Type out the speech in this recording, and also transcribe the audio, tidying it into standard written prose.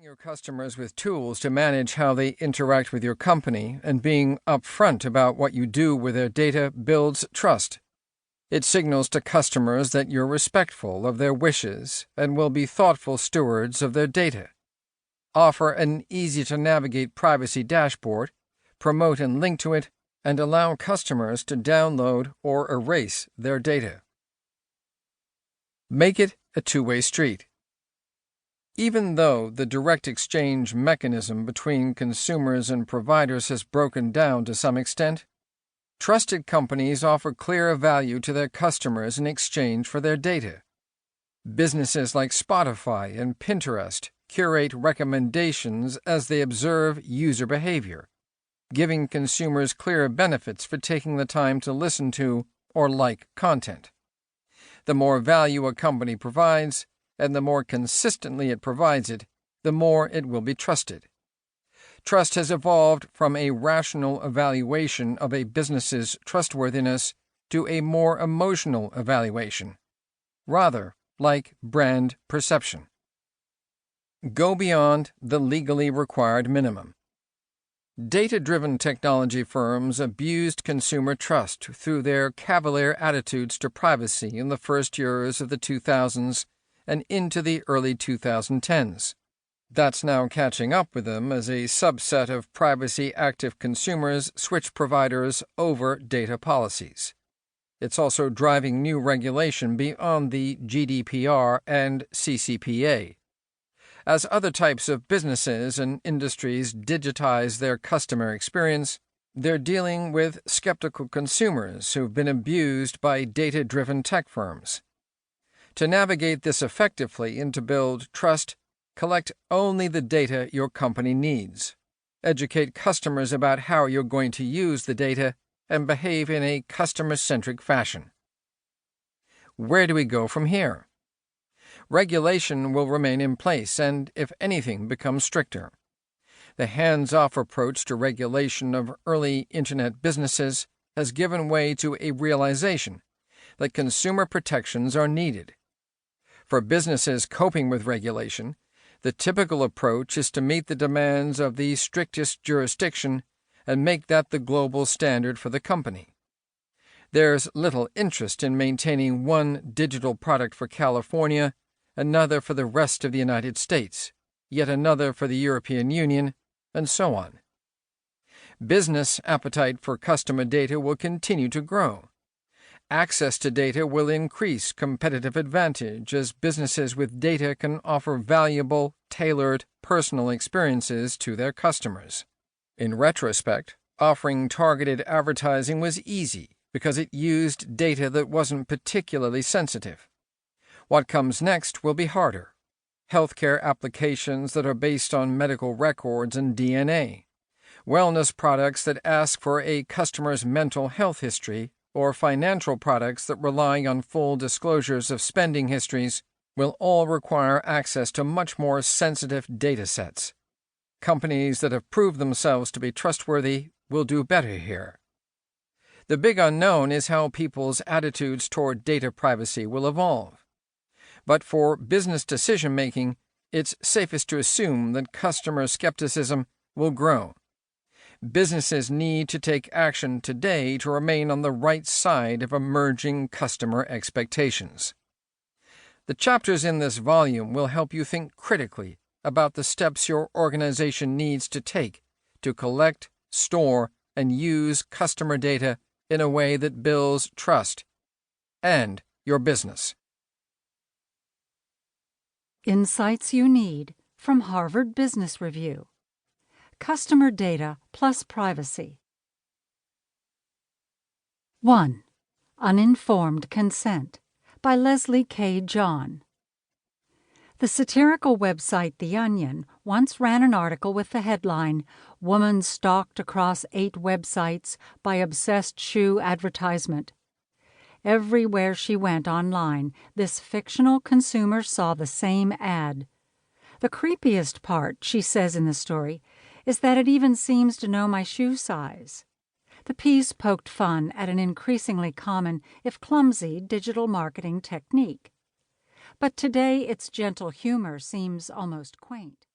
your customers with tools to manage how they interact with your company and being upfront about what you do with their data builds trust. It signals to customers that you're respectful of their wishes and will be thoughtful stewards of their data. Offer an easy-to-navigate privacy dashboard, promote and link to it, and allow customers to download or erase their data. Make it a two-way street. Even though the direct exchange mechanism between consumers and providers has broken down to some extent, trusted companies offer clear value to their customers in exchange for their data. Businesses like Spotify and Pinterest curate recommendations as they observe user behavior, giving consumers clear benefits for taking the time to listen to or like content. The more value a company provides, and the more consistently it provides it, the more it will be trusted. Trust has evolved from a rational evaluation of a business's trustworthiness to a more emotional evaluation, rather like brand perception. Go beyond the legally required minimum. Data-driven technology firms abused consumer trust through their cavalier attitudes to privacy in the first years of the 2000s and into the early 2010s. That's now catching up with them as a subset of privacy-active consumers switch providers over data policies. It's also driving new regulation beyond the GDPR and CCPA. As other types of businesses and industries digitize their customer experience, they're dealing with skeptical consumers who've been abused by data-driven tech firms. To navigate this effectively and to build trust, collect only the data your company needs. Educate customers about how you're going to use the data and behave in a customer-centric fashion. Where do we go from here? Regulation will remain in place and, if anything, become stricter. The hands-off approach to regulation of early Internet businesses has given way to a realization that consumer protections are needed. For businesses coping with regulation, the typical approach is to meet the demands of the strictest jurisdiction and make that the global standard for the company. There's little interest in maintaining one digital product for California, another for the rest of the United States, yet another for the European Union, and so on. Business appetite for customer data will continue to grow. Access to data will increase competitive advantage as businesses with data can offer valuable, tailored, personal experiences to their customers. In retrospect, offering targeted advertising was easy because it used data that wasn't particularly sensitive. What comes next will be harder. Healthcare applications that are based on medical records and DNA. Wellness products that ask for a customer's mental health history, or financial products that rely on full disclosures of spending histories will all require access to much more sensitive data sets. Companies that have proved themselves to be trustworthy will do better here. The big unknown is how people's attitudes toward data privacy will evolve. But for business decision-making, it's safest to assume that customer skepticism will grow. Businesses need to take action today to remain on the right side of emerging customer expectations. The chapters in this volume will help you think critically about the steps your organization needs to take to collect, store, and use customer data in a way that builds trust and your business. Insights you need from Harvard Business Review. Customer Data plus Privacy. 1. Uninformed Consent by Leslie K. John. The satirical website The Onion once ran an article with the headline, "Woman Stalked Across 8 Websites by Obsessed Shoe Advertisement." Everywhere she went online, this fictional consumer saw the same ad. The creepiest part, she says in the story, is that it even seems to know my shoe size. The piece poked fun at an increasingly common, if clumsy, digital marketing technique. But today its gentle humor seems almost quaint.